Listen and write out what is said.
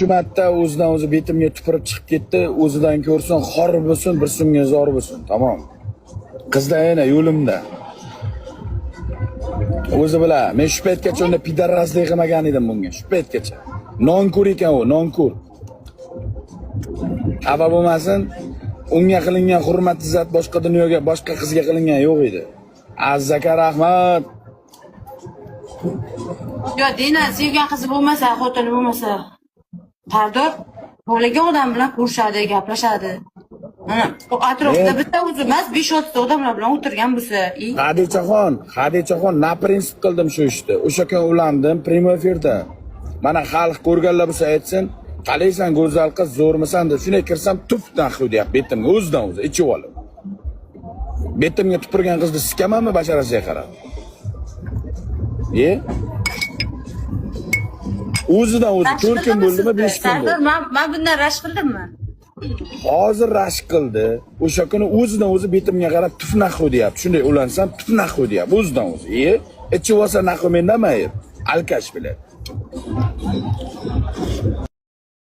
Shu marta o'zidan o'zi betimga tupurib chiqib ketdi. O'zidan ko'rsin, xor bo'lsin, bir so'mga zor bo'lsin. Tamom. Qizda yana yo'limda. O'zi bilan, men shu paytgacha unda pidarraslik qilmagan edim bunga. Shu paytgacha. Nonko'r ekan u, nonko'r. Xafa bo'lmasin, unga qilingan hurmat izzat boshqa dunyoga, boshqa qizga qilingan yo'q edi. Azzaka rahmat. Yo, Dina sevgan qizi bo'lmasa, xotini bo'lmasa, pardon, bo'lagan odam bilan ko'rishadi, gaplashadi. Mana atrofda bitta o'zi emas, 5-6 ta odamlar bilan o'tirgan bo'lsa, Xadichaxon, na prinsip qildim shu ishni. O'sha kun ulandim prямой efirda. Mana xalq ko'rganlar bo'lsa aytsin, qalaysan go'zal qiz, zo'rmisan deb shunday kirsam tuf naxu deyapti betimga o'zidan o'zi ichib olib. Betimga tupurgan qizni sikamanmi basharasiga qarab? O'zidan o'zi 4 kun bo'ldimi, 5 kun bo'ldi. Men bundan rashk qildimmi? Hozir rashk qildi. O'sha kuni o'zidan o'zi betimga qarab tuf naxu deyapti. Shunday ulansam tuf naxu deyapti o'zidan o'zi. Ichib olsa naxu mendan mayib. Alkash bilan.